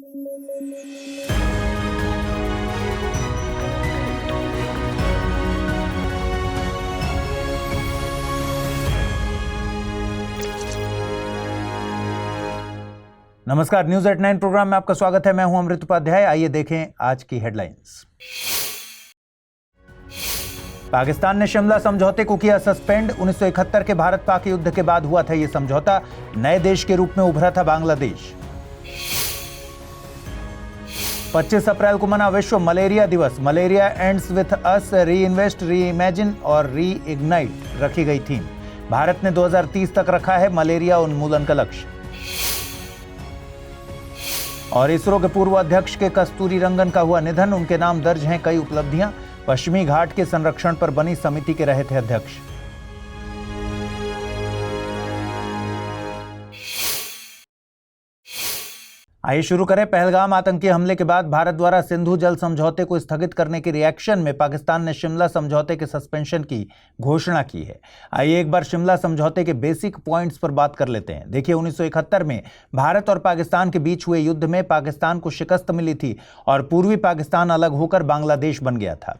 नमस्कार, news at 9 programme में आपका स्वागत है। मैं हूं अमृत उपाध्याय। आइए देखें आज की हेडलाइंस। पाकिस्तान ने शिमला समझौते को किया सस्पेंड। 1971 के भारत पाक युद्ध के बाद हुआ था यह समझौता। नए देश के रूप में उभरा था बांग्लादेश। 25 अप्रैल को मना विश्व मलेरिया दिवस। मलेरिया एंड्स विथ अस, री इन्वेस्ट, री इमेजिन और री इग्नाइट रखी गई थीम। भारत ने 2030 तक रखा है मलेरिया उन्मूलन का लक्ष्य। और इसरो के पूर्व अध्यक्ष के कस्तूरी रंगन का हुआ निधन। उनके नाम दर्ज हैं कई उपलब्धियां। पश्चिमी घाट के संरक्षण पर बनी समिति के रहे थे अध्यक्ष। आइए शुरू करें। पहलगाम आतंकी हमले के बाद भारत द्वारा सिंधु जल समझौते को स्थगित करने के रिएक्शन में पाकिस्तान ने शिमला समझौते के सस्पेंशन की घोषणा की है। आइए एक बार शिमला समझौते के बेसिक पॉइंट्स पर बात कर लेते हैं। देखिए, 1971 में भारत और पाकिस्तान के बीच हुए युद्ध में पाकिस्तान को शिकस्त मिली थी और पूर्वी पाकिस्तान अलग होकर बांग्लादेश बन गया था।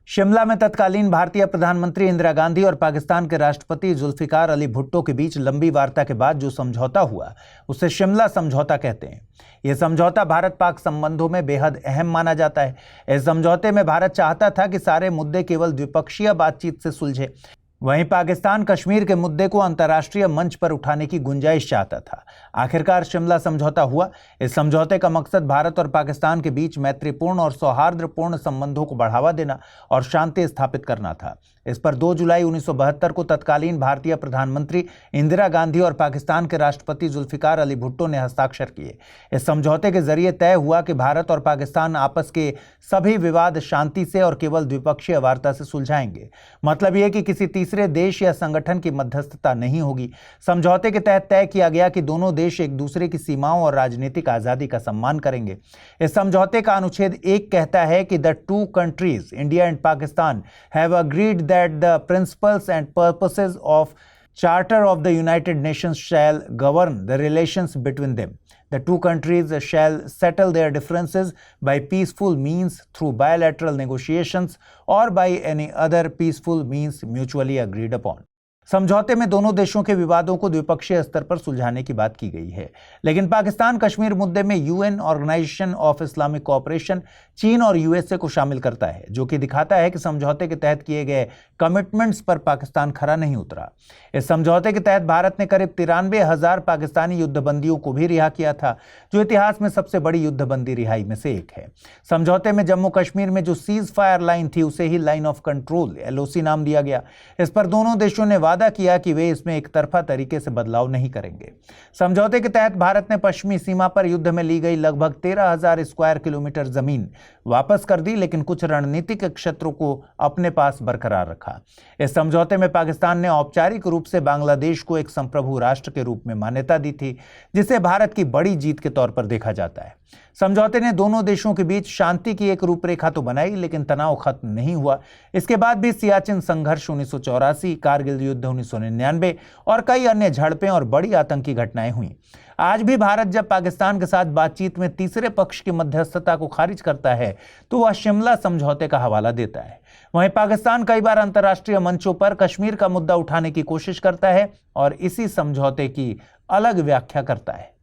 शिमला में तत्कालीन भारतीय प्रधानमंत्री इंदिरा गांधी और पाकिस्तान के राष्ट्रपति जुल्फिकार अली भुट्टो के बीच लंबी वार्ता के बाद जो समझौता हुआ उसे शिमला समझौता कहते हैं। यह समझौता भारत पाक संबंधों में बेहद अहम माना जाता है। इस समझौते में भारत चाहता था कि सारे मुद्दे केवल द्विपक्षीय बातचीत से सुलझे, वहीं पाकिस्तान कश्मीर के मुद्दे को अंतर्राष्ट्रीय मंच पर उठाने की गुंजाइश चाहता था। आखिरकार शिमला समझौता हुआ। इस समझौते का मकसद भारत और पाकिस्तान के बीच मैत्रीपूर्ण और सौहार्दपूर्ण संबंधों को बढ़ावा देना और शांति स्थापित करना था। इस पर 2 जुलाई 1972 को तत्कालीन भारतीय प्रधानमंत्री इंदिरा गांधी और पाकिस्तान के राष्ट्रपति जुल्फिकार अली भुट्टो ने हस्ताक्षर किए। इस समझौते के जरिए तय हुआ कि भारत और पाकिस्तान आपस के सभी विवाद शांति से और केवल द्विपक्षीय वार्ता से सुलझाएंगे। मतलब यह कि किसी तीसरे देश या संगठन की मध्यस्थता नहीं होगी। समझौते के तहत तय किया गया कि दोनों देश एक दूसरे की सीमाओं और राजनीतिक आजादी का सम्मान करेंगे। इस समझौते का अनुच्छेद 1 कहता है कि the two countries India and Pakistan have agreed that the principles and purposes of Charter of the United Nations shall govern the relations between them. The two countries shall settle their differences by peaceful means through bilateral negotiations or by any other peaceful means mutually agreed upon. समझौते में दोनों देशों के विवादों को द्विपक्षीय स्तर पर सुलझाने की बात की गई है, लेकिन पाकिस्तान कश्मीर मुद्दे में UN, organisation of Islamic cooperation, चीन और यूएसए को शामिल करता है, जो कि दिखाता है कि समझौते के तहत किए गए कमिटमेंट्स पर पाकिस्तान खरा नहीं उतरा। इस समझौते के तहत भारत ने करीब 93,000 पाकिस्तानी युद्धबंदियों को भी रिहा किया था, जो इतिहास में सबसे बड़ी युद्धबंदी रिहाई में से एक है। समझौते में जम्मू कश्मीर में जो सीज फायर लाइन थी उसे ही लाइन ऑफ कंट्रोल LOC नाम दिया गया। इस पर दोनों देशों ने वादा किया कि वे इसमें एक तरफा तरीके से बदलाव नहीं करेंगे। समझौते के तहत भारत ने पश्चिमी सीमा पर युद्ध में ली गई लगभग 13,000 स्क्वायर किलोमीटर जमीन वापस कर दी, लेकिन कुछ रणनीतिक क्षेत्रों को अपने पास बरकरार रखा। इस समझौते में पाकिस्तान ने औपचारिक रूप से बांग्लादेश को एक संप्रभु राष्ट्र के रूप में मान्यता दी थी, जिसे भारत की बड़ी जीत के तौर पर देखा जाता है। समझौते ने दोनों देशों के बीच शांति की एक रूपरेखा तो बनाई, लेकिन तनाव खत्म नहीं हुआ। इसके बाद भी सियाचिन संघर्ष 1984, कारगिल युद्ध 1999 और कई अन्य झड़पें और बड़ी आतंकी घटनाएं हुई। आज भी भारत जब पाकिस्तान के साथ बातचीत में तीसरे पक्ष की मध्यस्थता को खारिज करता है तो वह शिमला समझौते का हवाला देता है। वहीं पाकिस्तान कई बार अंतर्राष्ट्रीय मंचों पर कश्मीर का मुद्दा उठाने की कोशिश करता है और इसी समझौते की अलग व्याख्या करता है।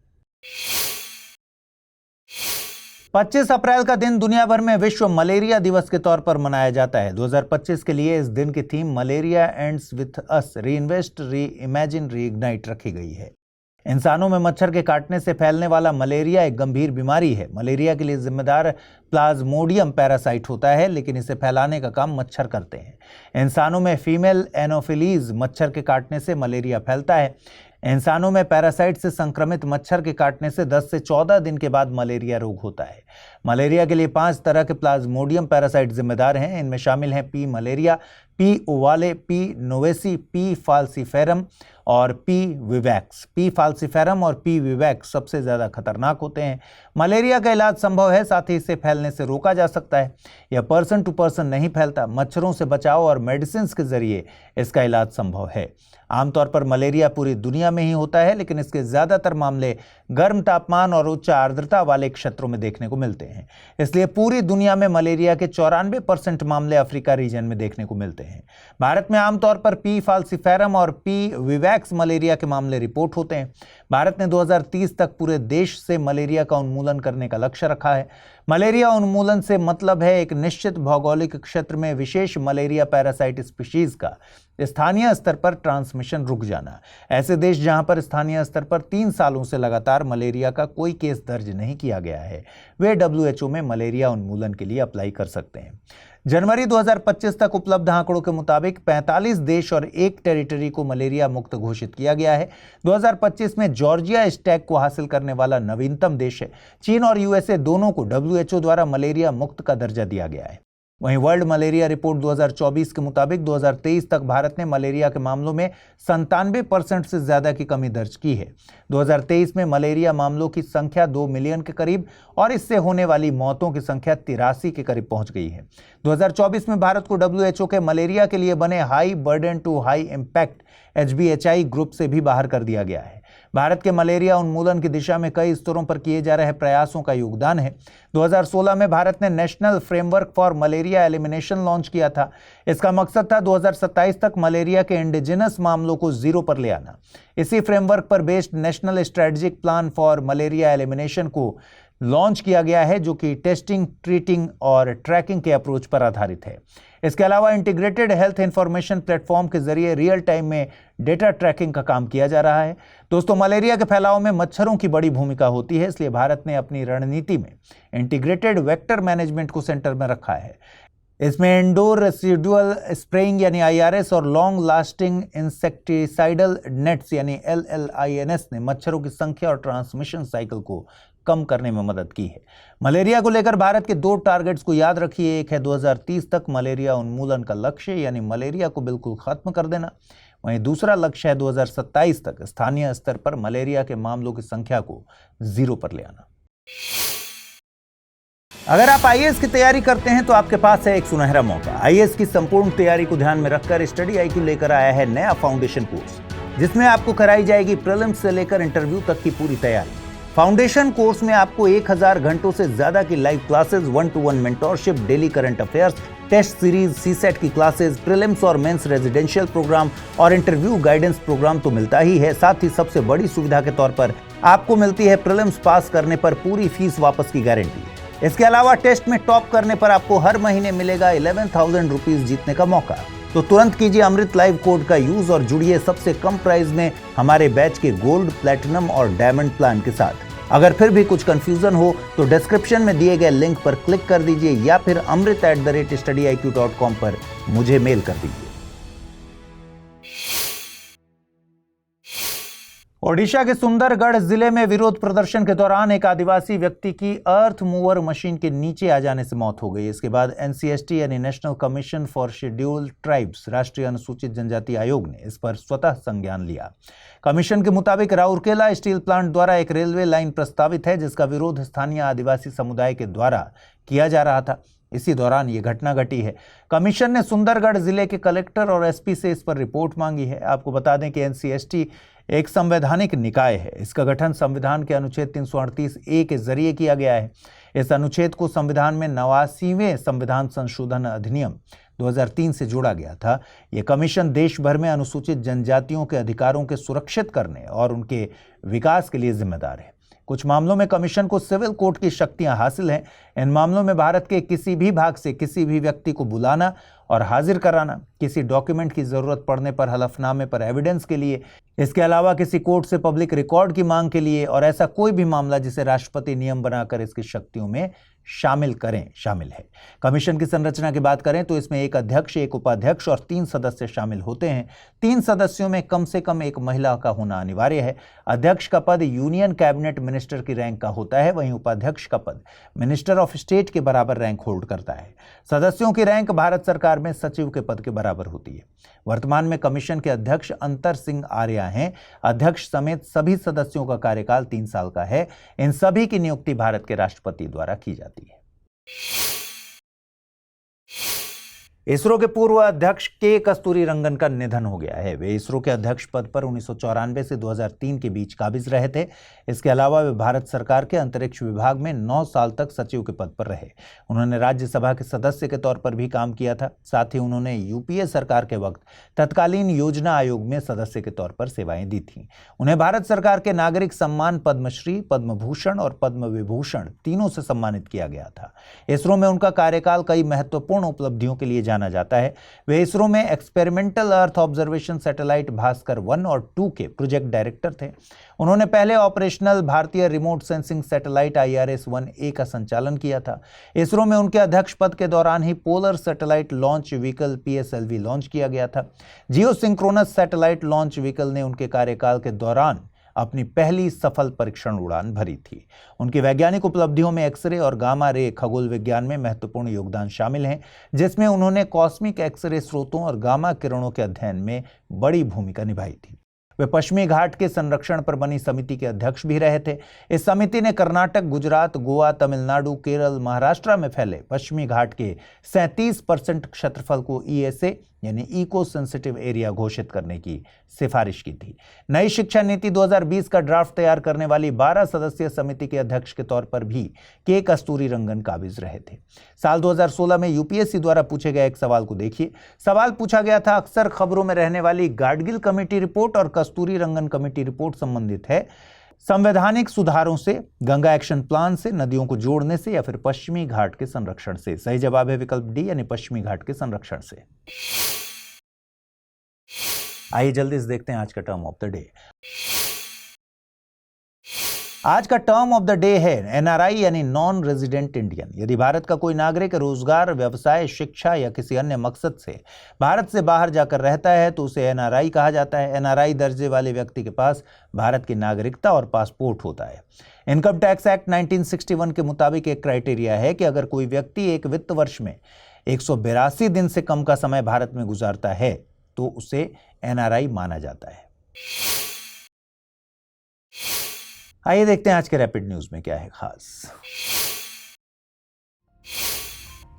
25 अप्रैल का दिन दुनिया भर में विश्व मलेरिया दिवस के तौर पर मनाया जाता है। 2025 के लिए इस दिन की theme malaria ends with us, री इन्वेस्ट, री इमेजिन, री इग्नाइट रखी गई है। इंसानों में मच्छर के काटने से फैलने वाला मलेरिया एक गंभीर बीमारी है। मलेरिया के लिए जिम्मेदार प्लाज्मोडियम पैरासाइट होता है, लेकिन इसे फैलाने का काम मच्छर करते हैं। इंसानों में फीमेल एनोफिलीज मच्छर के काटने से मलेरिया फैलता है। इंसानों में पैरासाइट से संक्रमित मच्छर के काटने से 10 से 14 दिन के बाद मलेरिया रोग होता है। मलेरिया के लिए 5 तरह के प्लाज्मोडियम पैरासाइट जिम्मेदार हैं। इनमें शामिल हैं P malaria, P ओवाले, P नोवेसी, P फाल्सिफेरम और पी विवैक्स। पी फाल्सिफेरम और पी विवैक्स सबसे ज़्यादा खतरनाक होते हैं। मलेरिया का इलाज संभव है, साथ ही इसे फैलने से रोका जा सकता है। यह पर्सन टू पर्सन नहीं फैलता। मच्छरों से बचाव और मेडिसिन के जरिए इसका इलाज संभव है। आमतौर पर मलेरिया पूरी दुनिया में ही होता है, लेकिन इसके ज़्यादातर मामले गर्म तापमान और उच्च आर्द्रता वाले क्षेत्रों में देखने को मिलते हैं। इसलिए पूरी दुनिया में मलेरिया के 94% मामले अफ्रीका रीजन में देखने को मिलते हैं। भारत में आमतौर पर पी फाल्सिफेरम और पी विवैक्स मलेरिया के मामले रिपोर्ट होते हैं। भारत ने 2030 तक पूरे देश से मलेरिया का उन्मूलन करने का लक्ष्य रखा है। मलेरिया उन्मूलन से मतलब है एक निश्चित भौगोलिक क्षेत्र में विशेष मलेरिया पैरासाइट स्पीशीज का स्थानीय स्तर पर ट्रांसमिशन रुक जाना। ऐसे देश जहां पर स्थानीय स्तर पर 3 सालों से लगातार मलेरिया का कोई केस दर्ज नहीं किया गया है, वे WHO में मलेरिया उन्मूलन के लिए अप्लाई कर सकते हैं। जनवरी 2025 तक उपलब्ध आंकड़ों के मुताबिक 45 देश और 1 टेरिटरी को मलेरिया मुक्त घोषित किया गया है। 2025 में जॉर्जिया इस टैग को हासिल करने वाला नवीनतम देश है। चीन और USA दोनों को WHO द्वारा मलेरिया मुक्त का दर्जा दिया गया है। वहीं वर्ल्ड मलेरिया रिपोर्ट 2024 के मुताबिक 2023 तक भारत ने मलेरिया के मामलों में 97% से ज्यादा की कमी दर्ज की है। 2023 में मलेरिया मामलों की संख्या 2 मिलियन के करीब और इससे होने वाली मौतों की संख्या 83 के करीब पहुंच गई है। 2024 में भारत को WHO के मलेरिया के लिए बने high burden to high impact HBHI group से भी बाहर कर दिया गया है। भारत के मलेरिया उन्मूलन की दिशा में कई स्तरों पर किए जा रहे प्रयासों का योगदान है। 2016 में भारत ने national framework for malaria elimination launch किया था। इसका मकसद था 2027 तक मलेरिया के इंडिजिनस मामलों को जीरो पर ले आना। इसी फ्रेमवर्क पर based national strategic plan for malaria elimination को लॉन्च किया गया है, जो कि टेस्टिंग, ट्रीटिंग और ट्रैकिंग के अप्रोच पर आधारित है। इसके अलावा इंटीग्रेटेड हेल्थ इंफॉर्मेशन प्लेटफॉर्म के जरिए रियल टाइम में डेटा ट्रैकिंग का काम किया जा रहा है। दोस्तों, मलेरिया के फैलाव में मच्छरों की बड़ी भूमिका होती है, इसलिए भारत ने अपनी रणनीति में इंटीग्रेटेड वेक्टर मैनेजमेंट को सेंटर में रखा है। इसमें इंडोर रेसिडुअल स्प्रेइंग यानी IRS और लॉन्ग लास्टिंग इंसेक्टिसाइडल नेट्स यानी LLINS ने मच्छरों की संख्या और ट्रांसमिशन साइकिल को कम करने में मदद की है। मलेरिया को लेकर भारत के 2 टारगेट्स को याद रखिए। एक है 2030 तक मलेरिया उन्मूलन का लक्ष्य, यानी मलेरिया को बिल्कुल खत्म कर देना। वहीं दूसरा लक्ष्य है 2027 तक स्थानीय स्तर पर मलेरिया के मामलों की संख्या को 0 पर ले आना। अगर आप IAS की तैयारी करते हैं तो आपके पास है एक सुनहरा मौका। IAS की संपूर्ण तैयारी को ध्यान में रखकर स्टडी IQ लेकर आया है नया फाउंडेशन कोर्स, जिसमें आपको कराई जाएगी प्रीलिम्स से लेकर इंटरव्यू तक की पूरी तैयारी। फाउंडेशन कोर्स में आपको 1000 घंटों से ज्यादा की live classes, 1-to-1 mentorship, daily current affairs, test series, CSET की क्लासेस, प्रीलिम्स और मेंस रेजिडेंशियल प्रोग्राम और इंटरव्यू गाइडेंस प्रोग्राम तो मिलता ही है। साथ ही सबसे बड़ी सुविधा के तौर पर आपको मिलती है प्रीलिम्स पास करने पर पूरी फीस वापस की गारंटी। इसके अलावा टेस्ट में टॉप करने पर आपको हर महीने मिलेगा 11,000 रुपीज जीतने का मौका। तो तुरंत कीजिए अमृत लाइव कोड का यूज और जुड़िए सबसे कम प्राइस में हमारे बैच के गोल्ड, प्लैटिनम और डायमंड प्लान के साथ। अगर फिर भी कुछ कंफ्यूजन हो तो डिस्क्रिप्शन में दिए गए लिंक पर क्लिक कर दीजिए या फिर amrit@studiiq.com पर मुझे मेल कर दीजिए। ओडिशा के सुंदरगढ़ जिले में विरोध प्रदर्शन के दौरान एक आदिवासी व्यक्ति की अर्थ मूवर मशीन के नीचे आ जाने से मौत हो गई। इसके बाद NCST यानी national commission for scheduled tribes, राष्ट्रीय अनुसूचित जनजाति आयोग ने इस पर स्वतः संज्ञान लिया। कमीशन के मुताबिक राउरकेला स्टील प्लांट द्वारा एक रेलवे लाइन प्रस्तावित है, जिसका विरोध स्थानीय आदिवासी समुदाय के द्वारा किया जा रहा था। इसी दौरान ये घटना घटी है। कमीशन ने सुंदरगढ़ जिले के कलेक्टर और SP से इस पर रिपोर्ट मांगी है। आपको बता दें कि NCST एक संवैधानिक निकाय है। इसका गठन संविधान के अनुच्छेद 338A के जरिए किया गया है। इस अनुच्छेद को संविधान में 89वें संविधान संशोधन अधिनियम 2003 से जोड़ा गया था। यह कमीशन देश भर में अनुसूचित जनजातियों के अधिकारों के सुरक्षित करने और उनके विकास के लिए जिम्मेदार है। कुछ मामलों में कमीशन को सिविल कोर्ट की शक्तियां हासिल हैं। इन मामलों में भारत के किसी भी भाग से किसी भी व्यक्ति को बुलाना और हाजिर कराना, किसी डॉक्यूमेंट की जरूरत पड़ने पर हलफनामे पर एविडेंस के लिए, इसके अलावा किसी कोर्ट से पब्लिक रिकॉर्ड की मांग के लिए, और ऐसा कोई भी मामला जिसे राष्ट्रपति नियम बनाकर इसकी शक्तियों में शामिल है। कमीशन की संरचना की बात करें तो इसमें एक अध्यक्ष, एक उपाध्यक्ष और 3 सदस्य शामिल होते हैं। 3 सदस्यों में कम से कम एक महिला का होना अनिवार्य है। अध्यक्ष का पद यूनियन कैबिनेट मिनिस्टर की रैंक का होता है, वहीं उपाध्यक्ष का पद मिनिस्टर ऑफ स्टेट के बराबर रैंक होल्ड करता है। सदस्यों की रैंक भारत सरकार में सचिव के पद के बराबर होती है। वर्तमान में कमीशन के अध्यक्ष अंतर सिंह आर्या हैं। अध्यक्ष समेत सभी सदस्यों का कार्यकाल 3 साल का है। इन सभी की नियुक्ति भारत के राष्ट्रपति द्वारा की जाती है। इसरो के पूर्व अध्यक्ष के कस्तूरीरंगन का निधन हो गया है। वे इसरो के अध्यक्ष पद पर 1994 से 2003 के बीच काबिज रहे थे। इसके अलावा वे भारत सरकार के अंतरिक्ष विभाग में 9 साल तक सचिव के पद पर रहे। उन्होंने राज्यसभा के सदस्य के तौर पर भी काम किया था। साथ ही उन्होंने यूपीए सरकार के वक्त तत्कालीन योजना आयोग में सदस्य के तौर पर सेवाएं दी थीं। उन्हें भारत सरकार के नागरिक सम्मान पद्मश्री, पद्म भूषण और पद्म विभूषण तीनों से सम्मानित किया गया था। इसरो में उनका कार्यकाल कई महत्वपूर्ण उपलब्धियों के लिए जाना जाता है। वे इसरो में experimental earth observation satellite Bhaskar 1 और 2 के प्रोजेक्ट डायरेक्टर थे। उन्होंने पहले ऑपरेशनल भारतीय रिमोट सेंसिंग सैटेलाइट IRS-1A का संचालन किया था। इसरो में उनके अध्यक्ष पद के दौरान ही polar satellite launch vehicle PSLV launch किया गया था। Geosynchronous satellite launch vehicle ने उनके कार्यकाल के दौरान अपनी पहली सफल परीक्षण उड़ान भरी थी। उनकी वैज्ञानिक उपलब्धियों में एक्सरे और गामा रे खगोल विज्ञान में महत्वपूर्ण योगदान शामिल हैं, जिसमें उन्होंने कॉस्मिक एक्सरे स्रोतों और गामा किरणों के अध्ययन में बड़ी भूमिका निभाई थी। वे पश्चिमी घाट के संरक्षण पर बनी समिति के अध्यक्ष भी रहे थे। इस समिति ने कर्नाटक, गुजरात, गोवा, तमिलनाडु, केरल, महाराष्ट्र में फैले पश्चिमी घाट के 37% क्षेत्रफल को ESA यानी इको सेंसिटिव एरिया घोषित करने की सिफारिश की थी। नई शिक्षा नीति 2020 का ड्राफ्ट तैयार करने वाली 12 सदस्यीय समिति के अध्यक्ष के तौर पर भी के कस्तूरीरंगन काबिज रहे थे। साल 2016 में UPSC द्वारा पूछे गए एक सवाल को देखिए। सवाल पूछा गया था, अक्सर खबरों में रहने वाली गाडगिल कमेटी रिपोर्ट और कस्तूरीरंगन कमेटी रिपोर्ट संबंधित है संवैधानिक सुधारों से, गंगा एक्शन प्लान से, नदियों को जोड़ने से या फिर पश्चिमी घाट के संरक्षण से। सही जवाब है विकल्प डी यानी पश्चिमी घाट के संरक्षण से। आइए जल्दी से देखते हैं आज का टर्म ऑफ द डे। आज का टर्म ऑफ द डे है NRI यानी नॉन रेजिडेंट इंडियन। यदि भारत का कोई नागरिक रोजगार, व्यवसाय, शिक्षा या किसी अन्य मकसद से भारत से बाहर जाकर रहता है तो उसे NRI कहा जाता है। NRI दर्जे वाले व्यक्ति के पास भारत की नागरिकता और पासपोर्ट होता है। इनकम टैक्स एक्ट 1961 के मुताबिक एक क्राइटेरिया है कि अगर कोई व्यक्ति एक वित्त वर्ष में 182 दिन से कम का समय भारत में गुजारता है तो उसे NRI माना जाता है। आइए देखते हैं आज के रैपिड न्यूज में क्या है खास।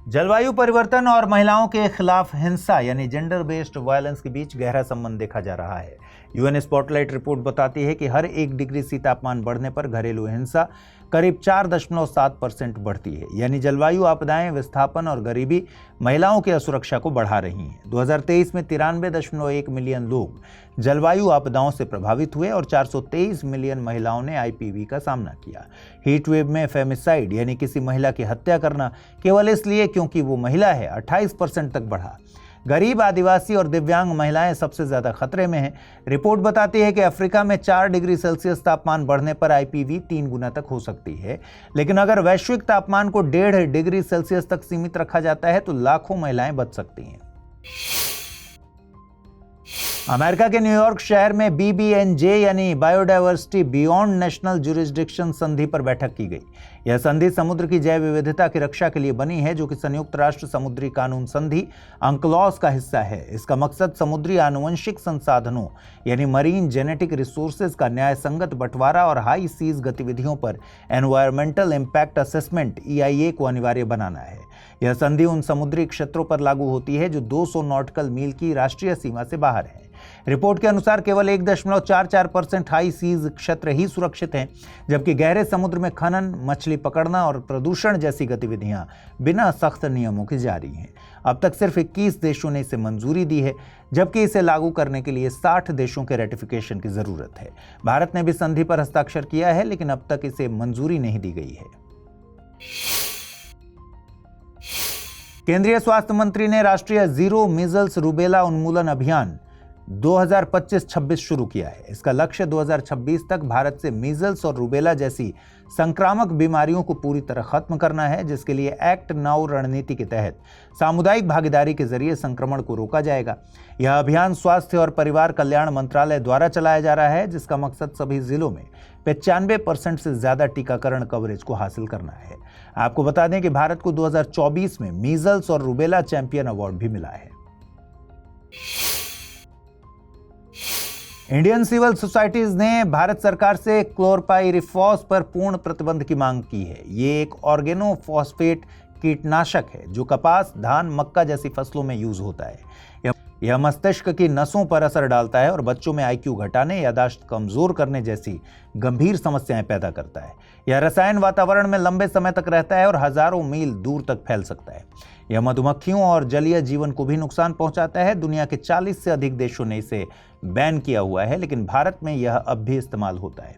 जलवायु परिवर्तन और महिलाओं के खिलाफ हिंसा यानी जेंडर बेस्ड वायलेंस के बीच गहरा संबंध देखा जा रहा है। UN स्पॉटलाइट रिपोर्ट बताती है कि हर 1 डिग्री सी तापमान बढ़ने पर घरेलू हिंसा करीब 4.7% बढ़ती है। यानी जलवायु आपदाएं, विस्थापन और गरीबी महिलाओं की असुरक्षा को बढ़ा रही हैं। 2023 में 93.1 मिलियन लोग जलवायु आपदाओं से प्रभावित हुए और 423 मिलियन महिलाओं ने IPV का सामना किया। हीट वेव में फेमिसाइड यानी किसी महिला की हत्या करना केवल इसलिए क्योंकि वो महिला है 28% तक बढ़ा। गरीब, आदिवासी और दिव्यांग महिलाएं सबसे ज्यादा खतरे में हैं। रिपोर्ट बताती है कि अफ्रीका में 4 डिग्री सेल्सियस तापमान बढ़ने पर IPV 3 गुना तक हो सकती है। लेकिन अगर वैश्विक तापमान को 1.5 डिग्री सेल्सियस तक सीमित रखा जाता है तो लाखों महिलाएं बच सकती हैं। अमेरिका के न्यूयॉर्क शहर में BBNJ यानी बायोडायवर्सिटी बियॉन्ड नेशनल जुरिस्डिक्शन संधि पर बैठक की गई। यह संधि समुद्र की जैव विविधता की रक्षा के लिए बनी है, जो कि संयुक्त राष्ट्र समुद्री कानून संधि अंक्लॉस का हिस्सा है। इसका मकसद समुद्री आनुवंशिक संसाधनों यानी मरीन जेनेटिक रिसोर्सेज का न्याय संगत बंटवारा और हाई सीज गतिविधियों पर एनवायरमेंटल इम्पैक्ट असेसमेंट EIA को अनिवार्य बनाना है। यह संधि उन समुद्री क्षेत्रों पर लागू होती है जो 200 नॉटिकल मील की राष्ट्रीय सीमा से बाहर है। रिपोर्ट के अनुसार केवल 1.44% हाई सीज क्षेत्र ही सुरक्षित हैं, जबकि गहरे समुद्र में खनन, मछली पकड़ना और प्रदूषण जैसी गतिविधियां बिना सख्त नियमों के जारी हैं। अब तक सिर्फ 21 देशों ने इसे मंजूरी दी है, जबकि इसे लागू करने के लिए 60 देशों के रेटिफिकेशन की जरूरत है। भारत ने भी संधि पर हस्ताक्षर किया है, लेकिन अब तक इसे मंजूरी नहीं दी गई है। केंद्रीय स्वास्थ्य मंत्री ने राष्ट्रीय जीरो मीजल्स रूबेला उन्मूलन अभियान 2025-26 शुरू किया है। इसका लक्ष्य 2026 तक भारत से मीजल्स और रूबेला जैसी संक्रामक बीमारियों को पूरी तरह खत्म करना है, जिसके लिए एक्ट नाउ रणनीति के तहत सामुदायिक भागीदारी के जरिए संक्रमण को रोका जाएगा। यह अभियान स्वास्थ्य और परिवार कल्याण मंत्रालय द्वारा चलाया जा रहा है, जिसका मकसद सभी जिलों में 95% से ज्यादा टीकाकरण कवरेज को हासिल करना है। आपको बता दें कि भारत को 2024 में मीजल्स और रूबेला चैंपियन अवार्ड भी मिला है। इंडियन सिविल सोसाइटीज ने भारत सरकार से क्लोरपाइरिफॉस पर पूर्ण प्रतिबंध की मांग की है। ये एक ऑर्गेनोफॉस्फेट कीटनाशक है जो कपास, धान, मक्का जैसी फसलों में यूज होता है। यह मस्तिष्क की नसों पर असर डालता है और बच्चों में IQ घटाने, याददाश्त कमजोर करने जैसी गंभीर समस्याएं पैदा करता है। यह रसायन वातावरण में लंबे समय तक रहता है और हजारों मील दूर तक फैल सकता है। यह मधुमक्खियों और जलीय जीवन को भी नुकसान पहुंचाता है। दुनिया के 40 से अधिक देशों ने इसे बैन किया हुआ है, लेकिन भारत में यह अब भी इस्तेमाल होता है।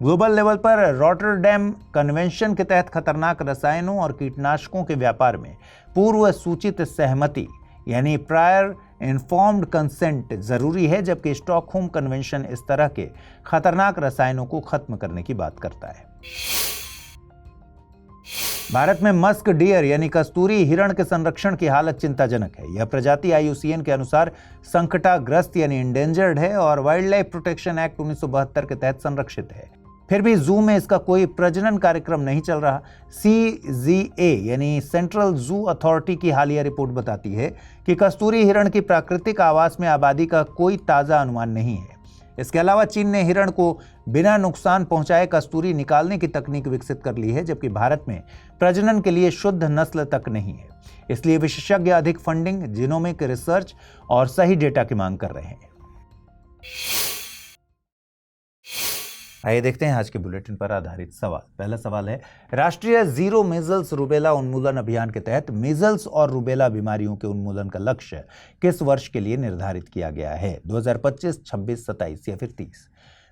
ग्लोबल लेवल पर रॉटरडैम कन्वेंशन के तहत खतरनाक रसायनों और कीटनाशकों के व्यापार में पूर्व सूचित सहमति यानी प्रायर इन्फॉर्म्ड कंसेंट जरूरी है, जबकि स्टॉकहोम कन्वेंशन इस तरह के खतरनाक रसायनों को खत्म करने की बात करता है। भारत में मस्क डियर यानी कस्तूरी हिरण के संरक्षण की हालत चिंताजनक है। यह प्रजाति IUCN के अनुसार संकटाग्रस्त यानी इंडेंजर्ड है और वाइल्ड लाइफ प्रोटेक्शन एक्ट 1972 के तहत संरक्षित है। फिर भी जू में इसका कोई प्रजनन कार्यक्रम नहीं चल रहा। CZA यानी सेंट्रल जू अथॉरिटी की हालिया रिपोर्ट बताती है कि कस्तूरी हिरण की प्राकृतिक आवास में आबादी का कोई ताज़ा अनुमान नहीं है। इसके अलावा चीन ने हिरण को बिना नुकसान पहुंचाए कस्तूरी निकालने की तकनीक विकसित कर ली है, जबकि भारत में प्रजनन के लिए शुद्ध नस्ल तक नहीं है। इसलिए विशेषज्ञ अधिक फंडिंग, जीनोमिक रिसर्च और सही डेटा की मांग कर रहे हैं। आइए देखते हैं आज के बुलेटिन पर आधारित सवाल। पहला सवाल है, राष्ट्रीय जीरो मीजल्स रूबेला उन्मूलन अभियान के तहत मीजल्स और रूबेला बीमारियों के उन्मूलन का लक्ष्य किस वर्ष के लिए निर्धारित किया गया है? 2025, 26, 27 या फिर 30?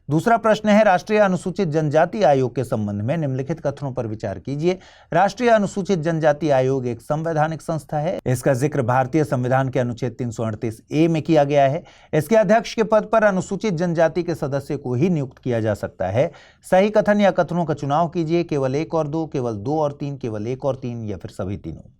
दूसरा प्रश्न है, राष्ट्रीय अनुसूचित जनजाति आयोग के संबंध में निम्नलिखित कथनों पर विचार कीजिए। राष्ट्रीय अनुसूचित जनजाति आयोग एक संवैधानिक संस्था है। इसका जिक्र भारतीय संविधान के अनुच्छेद 338A में किया गया है। इसके अध्यक्ष के पद पर अनुसूचित जनजाति के सदस्य को ही नियुक्त किया जा सकता है। सही कथन या कथनों का चुनाव कीजिए, केवल 1 और 2, केवल 2 और 3, केवल 1 और 3 या फिर सभी तीनों।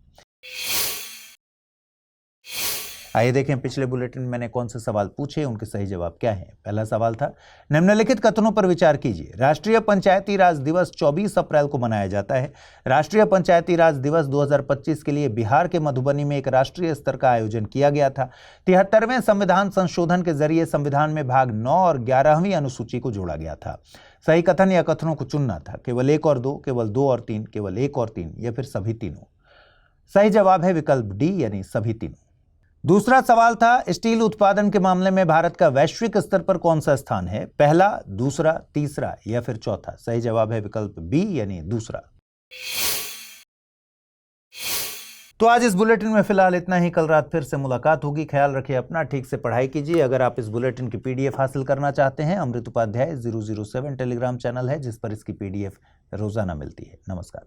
आइए देखें पिछले बुलेटिन में मैंने कौन से सवाल पूछे, उनके सही जवाब क्या हैं। पहला सवाल था, निम्नलिखित कथनों पर विचार कीजिए। राष्ट्रीय पंचायती राज दिवस 24 अप्रैल को मनाया जाता है। राष्ट्रीय पंचायती राज दिवस 2025 के लिए बिहार के मधुबनी में एक राष्ट्रीय स्तर का आयोजन किया गया था। 73वें संविधान संशोधन के जरिए संविधान में भाग 9 और 11वीं अनुसूची को जोड़ा गया था। सही कथन या कथनों को चुनना था, केवल 1 और 2, केवल 2 और 3, केवल 1 और 3 या फिर सभी तीनों। सही जवाब है विकल्प डी यानी सभी तीनों। दूसरा सवाल था, स्टील उत्पादन के मामले में भारत का वैश्विक स्तर पर कौन सा स्थान है? पहला, दूसरा, तीसरा या फिर चौथा? सही जवाब है विकल्प बी यानी दूसरा। तो आज इस बुलेटिन में फिलहाल इतना ही। कल रात फिर से मुलाकात होगी। ख्याल रखिए अपना, ठीक से पढ़ाई कीजिए। अगर आप इस बुलेटिन की PDF हासिल करना चाहते हैं, अमृत उपाध्याय 007 टेलीग्राम चैनल है जिस पर इसकी PDF रोजाना मिलती है। नमस्कार।